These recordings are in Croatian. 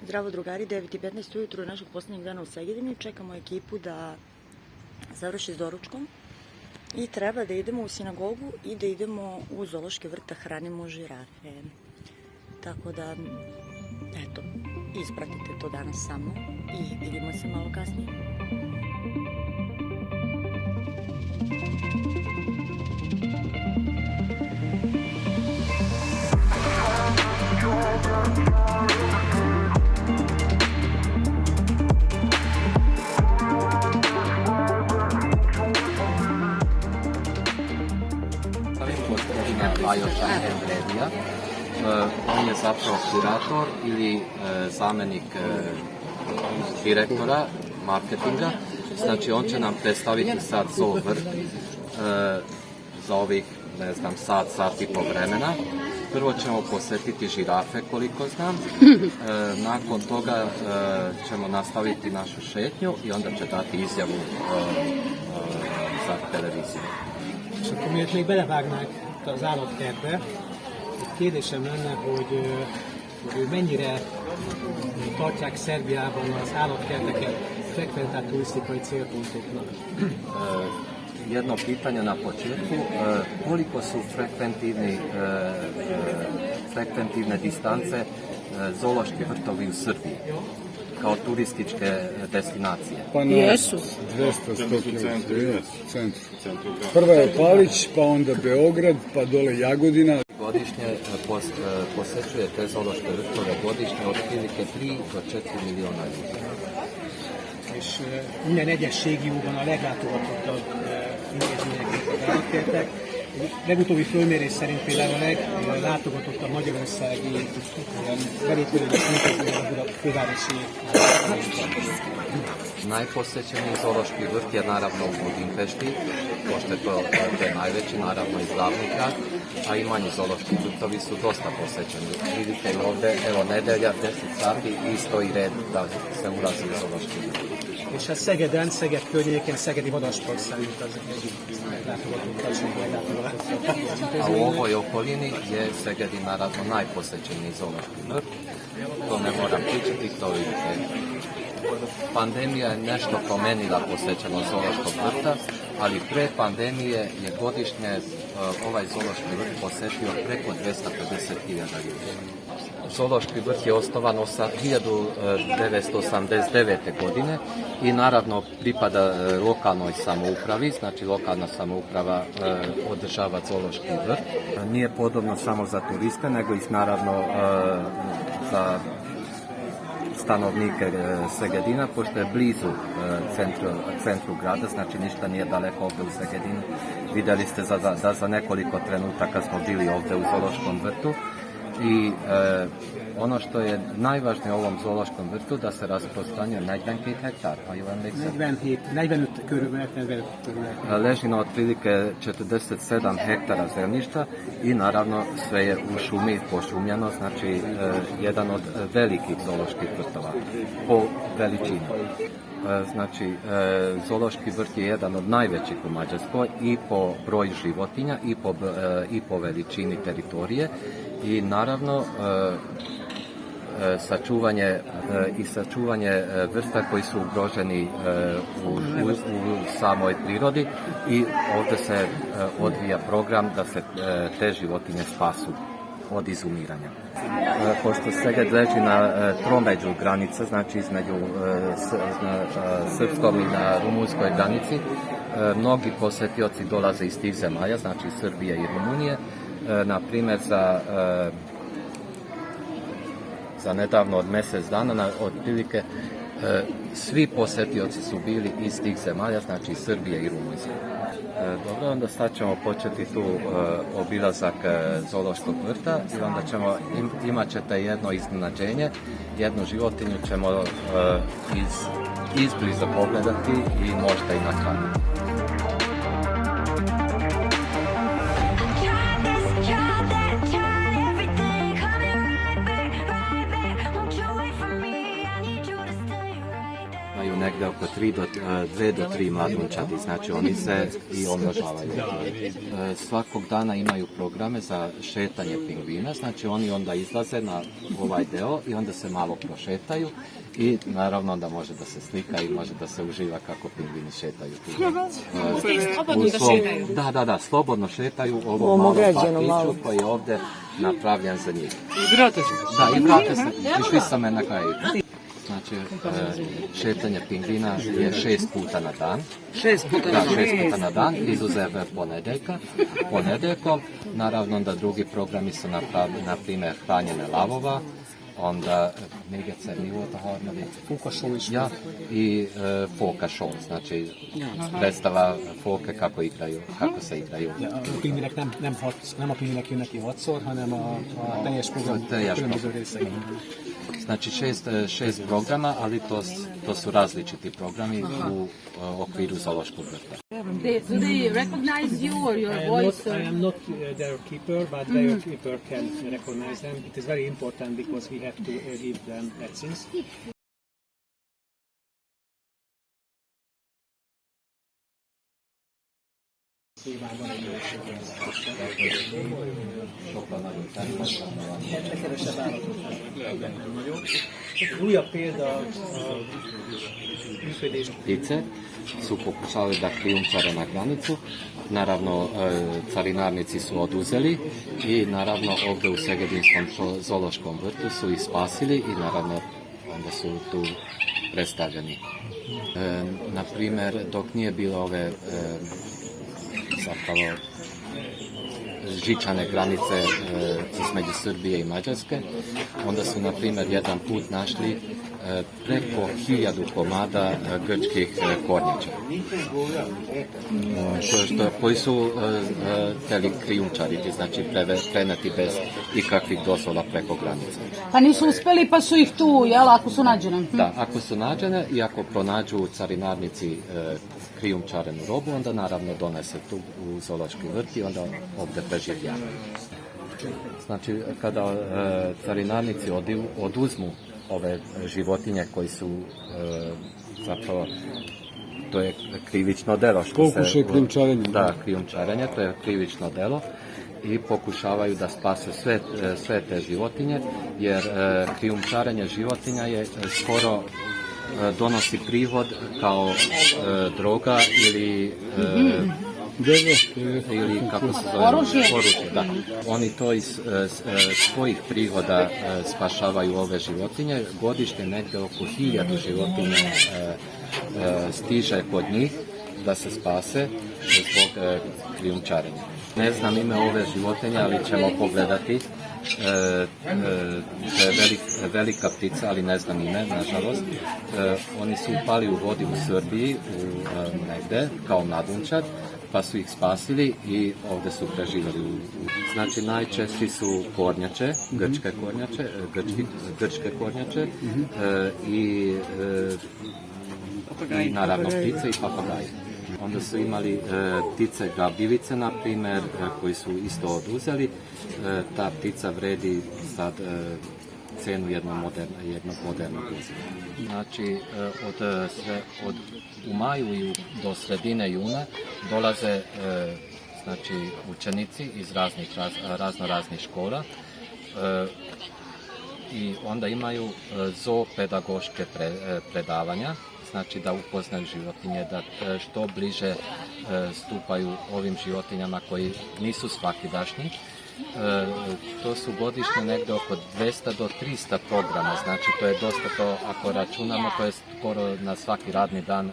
Zdravo drugari, 9:15 ujutru našeg posljednjeg dana u Segedini. Čekamo ekipu da završi s doručkom i treba da idemo u sinagogu i da idemo u zoološki vrt da hranimo žirafe. Tako da, eto, ispratite to danas sa mnom i vidimo se malo kasnije. Lajoša Endredija. On je zapravo kurator ili zamjenik direktora marketinga. Znači on će nam predstaviti sad zoo vrt za ovih, ne znam, sat i po vremena. Prvo ćemo posjetiti žirafe koliko znam, nakon toga ćemo nastaviti našu šetnju i onda će dati izjavu za televiziju. És akkor miért még belevágnák az állatkertbe, kérdésem lenne, hogy mennyire tartják Szerbiában az állatkerteket frekventált turisztikai célpontoknak. Jedno pitanje na početku, koliko su frekventivne distance zoološki vrtovi u Srbiji kao turističke destinacije? Pa na 200 centru. Prva je Palić, pa onda Beograd, pa dole Jagodina. Godišnje posećuje te zoološke vrtove godišnje otprilike 3 do 4 miliona ljudi. És minden egyes régióban a leglátogatottabb intézmények az állatkertek. Legutóbbi fölmérés szerint például a leglátogatottabb magyarországi belépőleges intézmények a fővárosi Najposećeniji zoološki vrt je naravno u Budimpešti, pošto je najveći, naravno i glavni grad, a i manji zoološki vrtovi su dosta posećeni. Vidite ovdje, evo nedelja, 10 sati, isto i red da se ulazi u zoološki vrt. És a Szegeden, Szeged környékén Szegedi Vadaspark számít az egyik A u ovoj okolini je Segedin naravno najposećeniji zoološki vrt. To ne moram pričati, to vidite. Pandemija je nešto promenila posećenost zoološkog vrta, ali pre pandemije je godišnje ovaj zoološki vrt posetio preko 250.000 ljudi. Zoološki vrt je osnovan 1989. godine i naravno pripada lokalnoj samoupravi, znači lokalna samouprava održava zoološki vrt. Nije podobno samo za turiste, nego i naravno za stanovnike Segedina, pošto je blizu centru grada, znači ništa nije daleko ovdje u Segedinu. Vidjeli ste da za nekoliko trenutaka smo bili ovdje u zoološkom vrtu i ono što je najvažnije u ovom zoološkom vrtu da se rasprostranjuje 42 hektar. 45 körülbelül. Leži na otprilike 47 hektara zemljišta i naravno sve je u šumi pošumljeno, znači jedan od velikih zooloških vrtova po veličini. Znači, zoološki vrt je jedan od najvećih u Mađarskoj i po broju životinja i po veličini teritorije i naravno sačuvanje vrsta koji su ugroženi u samoj prirodi i ovdje se odvija program da se te životinje spasu od izumiranja. Pošto Seged leži na tromeđu granice, znači između srpskom i na rumunjskoj granici, mnogi posetioci dolaze iz tih zemalja, znači Srbije i Rumunije. Na primjer, za nedavno od mjesec dana, otprilike svi posetioci su bili iz tih zemalja, znači Srbije i Rumunjske. Dobro, onda sad ćemo početi tu obilazak zoološkog vrta i onda imat ćete jedno iznenađenje, jednu životinju ćemo izbliza pogledati i možda i na kraju. negdje oko 2 do 3 mladunčadi, znači oni se i omnožavaju. Svakog dana imaju programe za šetanje pingvina, znači oni onda izlaze na ovaj deo i onda se malo prošetaju i naravno onda može da se slika i može da se uživa kako pingvini šetaju. Slobodno da šetaju. Da, slobodno šetaju u ovom Ovom malom ograđenom malo. parkiću koji je ovdje napravljen za njih. I vrate se. Da, i vrate se, išli sam na kraju. Znači, šetanje pingvina je 6 puta na dan. 6 puta Da, 6 puta na dan, izuzev ponedjeljkom. Naravno da drugi programi su napravljeni, na primjer, hranjenje lavova, onda még egyszer mi volt a harmadik? Fóka show is. Ja, i foka show, znači predstava foke kako se igraju. A pingvinek nem a pingvinek jönnek ki 6-szor, hanem a teljes program különböző részei. Znači 6 programa, ali to su različiti programi u okviru zoološkog vrta. Do they recognize you or your voice? I am not their keeper, but their keeper can recognize them. It is very important because we have to give them vaccines. Újabb példa a működés. Ptice su pokušali da krijumčare na granicu, naravno carinarnici su oduzeli i naravno ovdje u Segedinskom zoološkom vrtu su ih spasili i naravno onda su tu predstavljeni. Na primjer, dok nije bilo ove zapravo žičane granice između Srbije i Mađarske, onda su na primjer jedan put našli preko 1000 komada grčkih kornjača koji su htjeli krijumčariti, znači preneti bez ikakvih dozvola preko granice. Pa nisu uspjeli pa su ih tu, jel, ako su nađene? Da, ako su nađene i ako pronađu carinarnici krijumčarenu robu, onda naravno donese tu u zoološki vrt i onda ovdje preživljavaju. Znači, kada carinarnici oduzmu ove životinje koji su zapravo, to je krivično delo. Pokušaj krijumčarenja. Da, krijumčarenje, to je krivično delo i pokušavaju da spase sve te životinje, jer krijumčarenje životinja je skoro donosi prihod kao droga ili kako se zove? Oružje. Da. Oni to iz svojih prihoda spašavaju ove životinje. Godišnje negdje oko 1000 životinja stiže kod njih da se spase zbog krijumčarenja. Ne znam ime ove životinje, ali ćemo pogledati. To je velika ptica, ali ne znam ime, nažalost. Oni su upali u vodi u Srbiji, negde, kao mladunčad, pa su ih spasili i ovdje su preživjeli. Znači, najčešći su kornjače, grčke kornjače i naravno ptice i papagaje. Onda su imali ptice gabljivice, na primjer, koji su isto oduzeli. Ta ptica vredi sad cenu jednog modernog vozila. Znači, u maju i do sredine juna dolaze znači, učenici iz razno-raznih škola i onda imaju zoopedagoške predavanja, znači da upoznaju životinje, da što bliže stupaju ovim životinjama koji nisu svakidašnji. To su godišnje negdje oko 200 do 300 programa, znači to je dosta, to ako računamo, to je skoro na svaki radni dan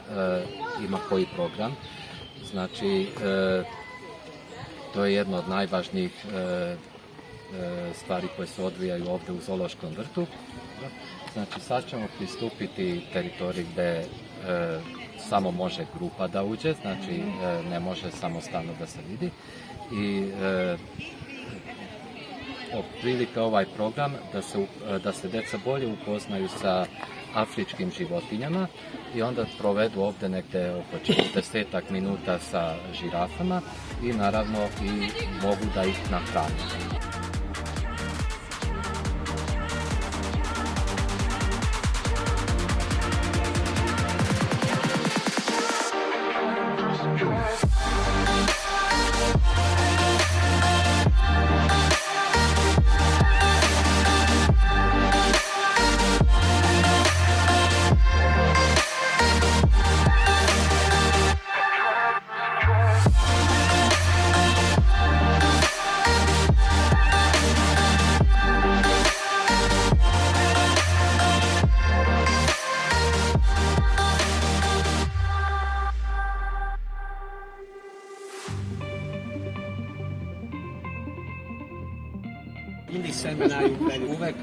ima koji program. Znači, to je jedno od najvažnijih stvari koje se odvijaju ovdje u zoološkom vrtu. Znači, sad ćemo pristupiti teritoriji gdje samo može grupa da uđe, znači ne može samostalno da se vidi. I otprilike ovaj program da se djeca bolje upoznaju sa afričkim životinjama i onda provedu ovdje negdje oko 40 minuta sa žirafama i naravno i mogu da ih nahrane. mindig szemben álljunk velük. Uvek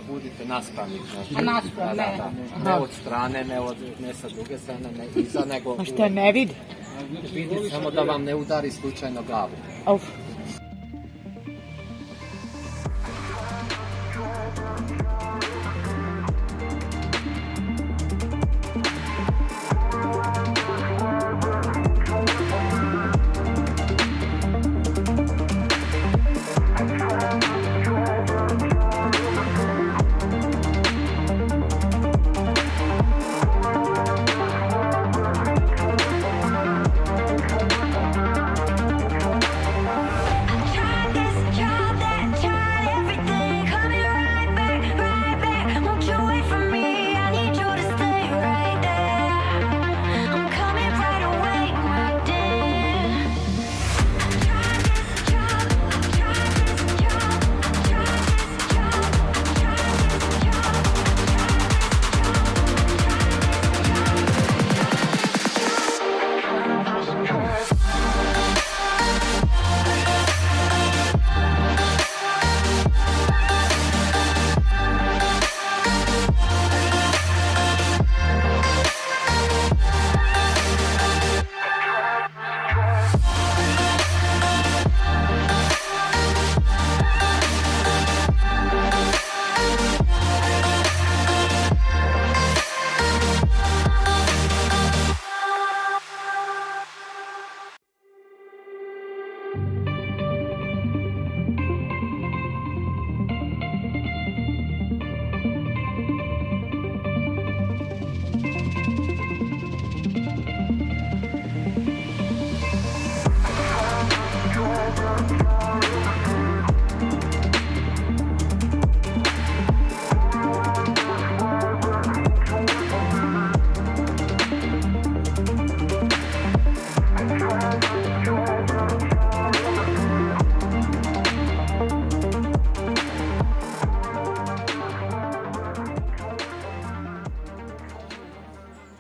budite naspramni. Znači, Naspram, ne. Ne od strane, ne sa druge strane, ne iza, nego A šta ne vidi? vidi samo da vam ne udari slučajno glavu. Auf.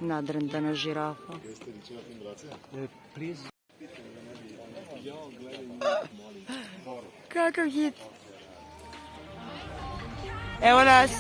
Nadrendana žirafa. Kakav hit. Evo nas.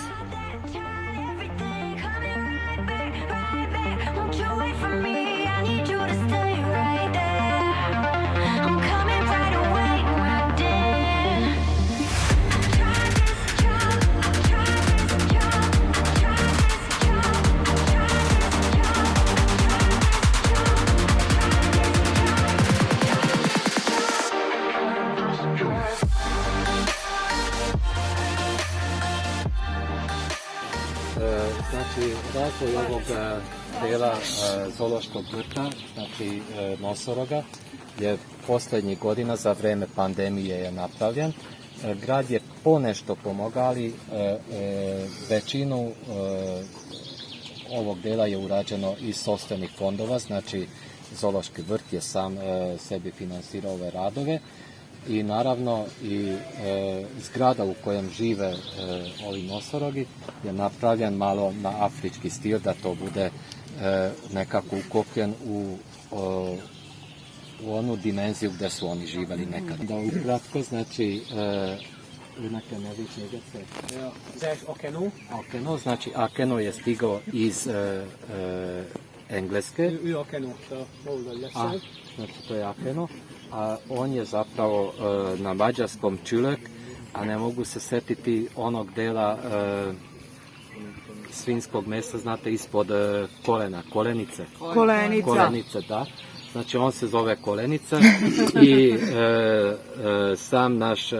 Znači, razvoj ovog dela zoološkog vrta, znači nosoroga, je posljednjih godina za vreme pandemije je napravljen. Grad je ponešto pomogali, većinu ovog dela je urađeno iz sopstvenih fondova, znači zoološki vrt je sam sebi finansirao ove radove. I naravno i zgrada u kojem žive ovi nosorogi je napravljen malo na afrički stil, da to bude nekako ukopljen u onu dimenziju gdje su oni živeli nekad. Da ukratko, znači Akeno, znači Akeno je stigao iz Engleske. Znači to je Akeno. A on je zapravo na mađarskom čulek, a ne mogu se setiti onog dela svinjskog mesa, znate, ispod kolena, kolenice. Kolenica. Kolenice, da. Znači on se zove Kolenica i sam naš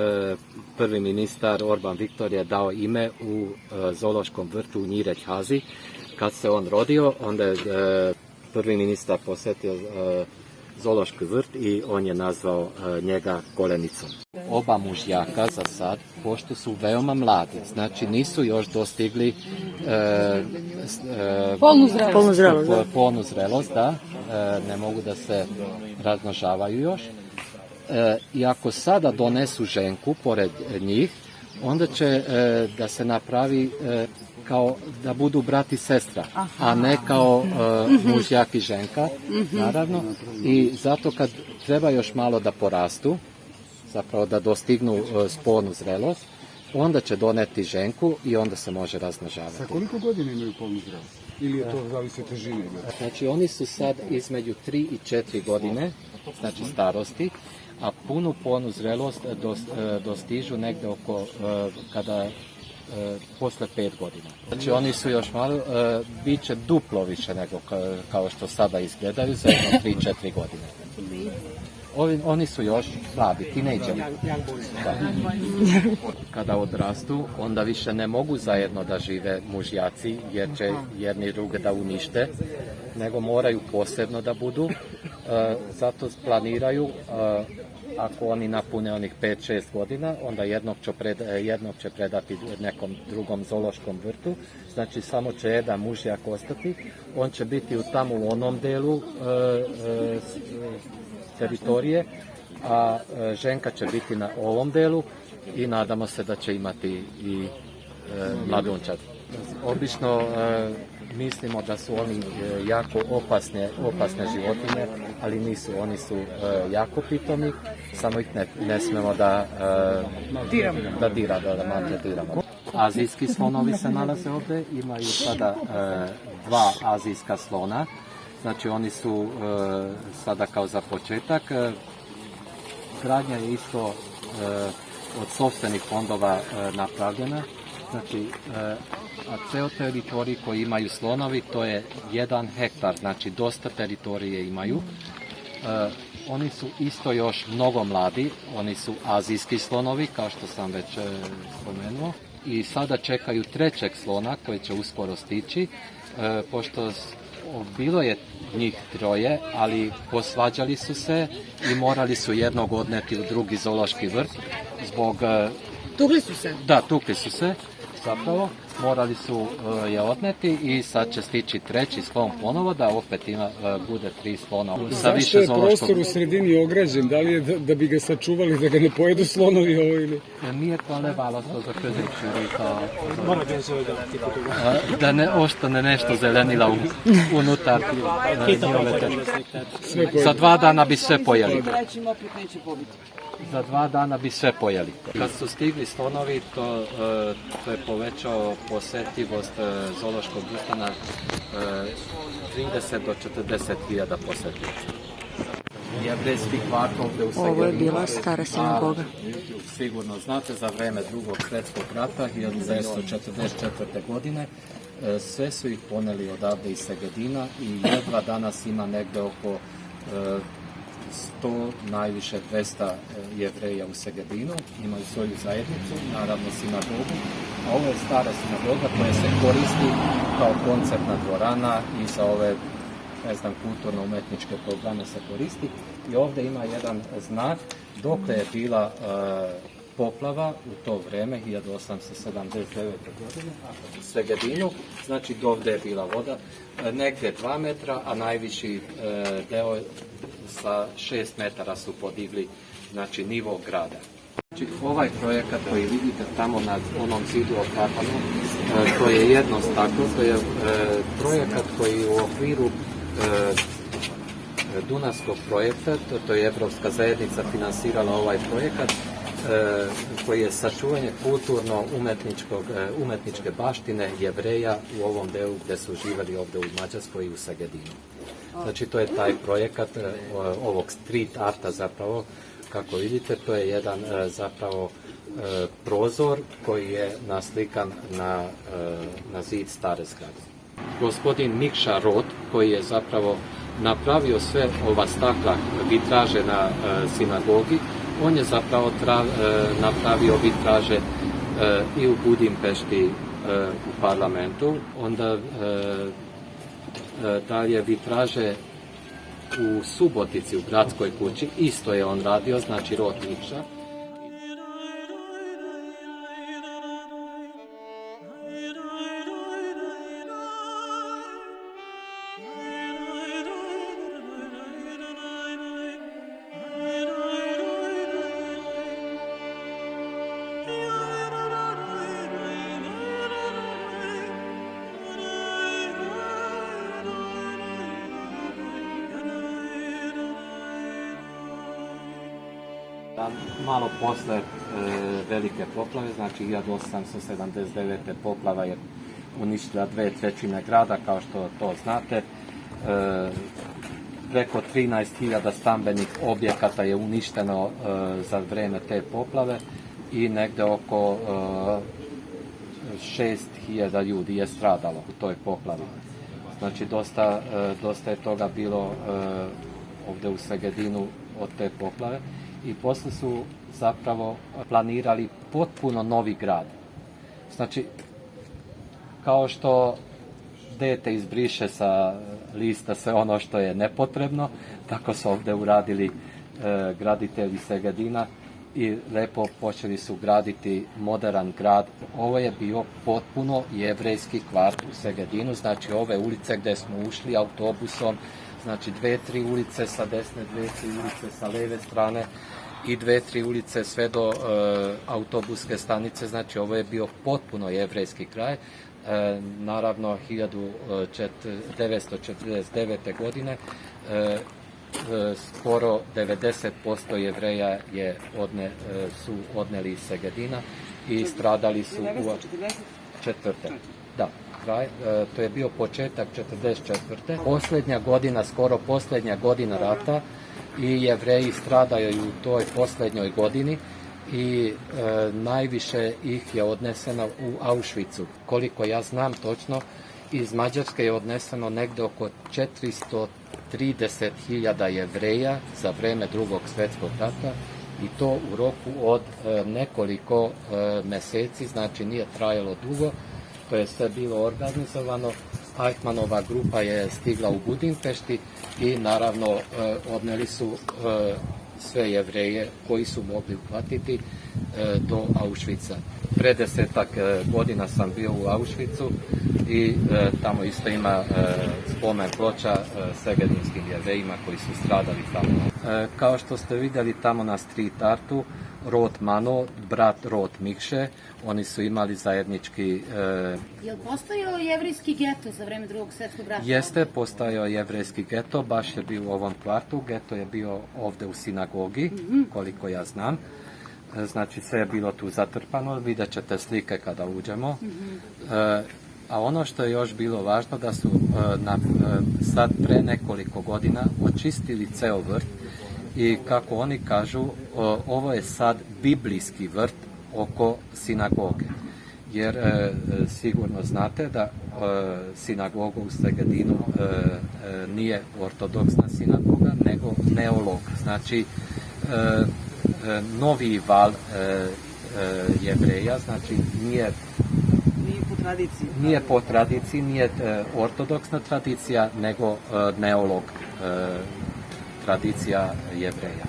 prvi ministar Orban Viktor je dao ime u zoološkom vrtu u Njireć Hazi. Kad se on rodio, onda je prvi ministar posjetio zoološki vrt i on je nazvao njega Kolenicom. Oba mužjaka za sad, pošto su veoma mladi, znači nisu još dostigli polnu zrelost, da, ne mogu da se razmnožavaju još. I ako sada donesu ženku pored njih, onda će da se napravi kao da budu brat i sestra, a ne kao mužjak i ženka, naravno. I zato kad treba još malo da porastu, zapravo da dostignu spolnu zrelost, onda će doneti ženku i onda se može razmnožavati. Sa koliko godina imaju polnu zrelost? Ili je to zavisi od težine? Znači oni su sad između 3 i 4 godine, znači starosti, a punu polnu zrelost dostižu negdje oko kada posle 5 godina. Znači oni su još malo, bit će duplo više nego kao što sada izgledaju za jedno 3-4 godine. Oni su još mladi, tinejdžeri. Kada odrastu, onda više ne mogu zajedno da žive mužjaci, jer će jedni druge da unište, nego moraju posebno da budu. Zato planiraju, ako oni napune onih 5-6 godina, onda jednog će predati nekom drugom zoološkom vrtu. Znači samo će jedan mužjak ostati. On će biti tamo u onom delu teritorije, a ženka će biti na ovom delu i nadamo se da će imati i mladunčad. Obično mislimo da su oni jako opasne životinje, ali nisu. Oni su jako pitomi, samo ih ne smemo da maltretiramo. Azijski slonovi se nalaze ovdje, imaju sada 2 azijska slona. Znači oni su sada kao za početak. Gradnja je isto od sopstvenih fondova napravljena. Znači, a ceo teritorij koji imaju slonovi, to je 1 hektar, znači dosta teritorije imaju. Oni su isto još mnogo mladi, oni su azijski slonovi, kao što sam već spomenuo. I sada čekaju 3. slona koji će uskoro stići, pošto bilo je njih 3, ali posvađali su se i morali su jednog odneti u drugi zoološki vrt zbog... Tukli su se? Da, tukli su se, zapravo. Morali su je odneti i sad će stići 3. slon ponovo, da opet bude 3 slona. Zašto je prostor u sredini ograđen? Da li je da bi ga sačuvali, da ga ne pojedu slonovi ovo ili? Miért van leválasztva az a középső da ne ostane nešto zelenila unutar njolete. Za 2 dana bi sve pojeli. Za 2 dana bi sve pojeli. Kad su stigli slonovi, to je povećao posetivost zoološkog vrta na 30 do 40 hiljada posetilaca. Ovo je bila stara sinagoga. Sigurno znate, za vreme Drugog svjetskog rata 1944. godine sve su ih poneli odavde iz Segedina i jedva danas ima negde oko 100, najviše 200 Jevreja u Segedinu, imaju svoju zajednicu, naravno sinagogu, a ovo je stara sinagoga koja se koristi kao koncertna dvorana i za ove, kulturno-umetničke programe se koristi. I ovdje ima jedan znak dokle je bila poplava u to vreme, 1879. godine, u Segedinu, znači dovde je bila voda, negdje 2 metra, a najviši deo sa 6 metara su podigli, znači nivo grada. Znači, ovaj projekat koji vidite tamo na onom zidu otvarano, to je jedno staklo, to je projekat koji u okviru Dunavskog projekta, to je Evropska zajednica finansirala ovaj projekat, koji je sačuvanje kulturno-umetničke baštine Jevreja u ovom delu gdje su živjeli ovdje u Mađarskoj i u Segedinu. Znači to je taj projekat ovog street arta zapravo, kako vidite, to je jedan zapravo prozor koji je naslikan na zid stare zgrade. Gospodin Mikša Rot, koji je zapravo napravio sve ova stakla vitraže na sinagogi, on je zapravo napravio vitraže i u Budimpešti u parlamentu, onda dalje vitraže u Subotici u gradskoj kući, isto je on radio, znači Rot Mikša. malo posle velike poplave, znači 1879. poplava je uništila 2/3 grada, kao što to znate. Preko 13.000 stambenih objekata je uništeno za vrijeme te poplave i negdje oko 6.000 ljudi je stradalo u toj poplavi. Znači dosta je toga bilo ovdje u Segedinu od te poplave i poslije su zapravo planirali potpuno novi grad. Znači, kao što dete izbriše sa lista sve ono što je nepotrebno, tako su ovdje uradili graditelji Segedina i lepo počeli su graditi modern grad. Ovo je bio potpuno jevrejski kvart u Segedinu, znači ove ulice gdje smo ušli autobusom, znači 2-3 ulice sa desne, 2-3 ulice sa leve strane i 2-3 ulice sve do autobuske stanice, znači ovo je bio potpuno jevrejski kraj. Naravno 1949. godine skoro 90% Jevreja su odneli iz Segedina i stradali su u 1944. Da, kraj, to je bio početak 1944. Skoro posljednja godina rata i Jevreji stradaju u toj posljednjoj godini i najviše ih je odneseno u Auschwitzu. Koliko ja znam točno, iz Mađarske je odneseno negdje oko 430.000 Jevreja za vrijeme Drugog svjetskog rata i to u roku od nekoliko mjeseci, znači nije trajalo dugo, to je sve bilo organizovano. Eichmannova grupa je stigla u Budimpešti i naravno odneli su sve Jevreje koji su mogli uhvatiti do Auschwitza. Pre 10-ak godina sam bio u Auschwitzu i tamo isto ima spomen ploča segedinskim Jevrejima koji su stradali tamo. Kao što ste vidjeli tamo na street artu, Rot Mano, brat Rot Mikše, oni su imali zajednički... Je li postojao jevrijski geto za vreme Drugog svjetskog rata? Jeste, postojao jevrejski geto, baš je bio u ovom kvartu. Geto je bio ovdje u sinagogi, koliko ja znam. Znači sve je bilo tu zatrpano, vidjet ćete slike kada uđemo. A ono što je još bilo važno da su sad pre nekoliko godina očistili ceo vrt i kako oni kažu, ovo je sad biblijski vrt oko sinagoge. Jer sigurno znate da sinagoga u Segedinu nije ortodoksna sinagoga, nego neolog. Znači, novi val Jevreja, znači nije po tradiciji, nije ortodoksna tradicija, nego neolog tradicija Jevreja.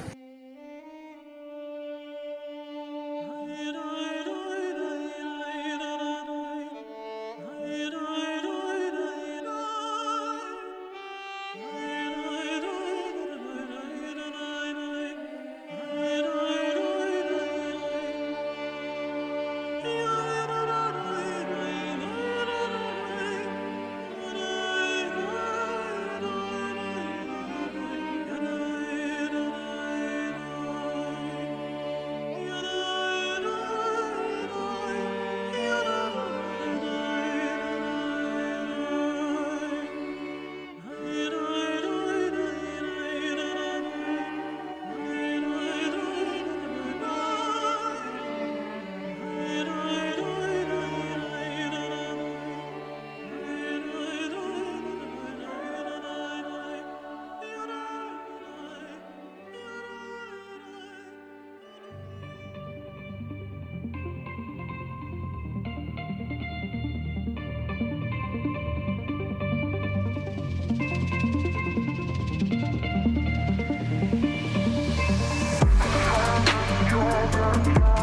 You're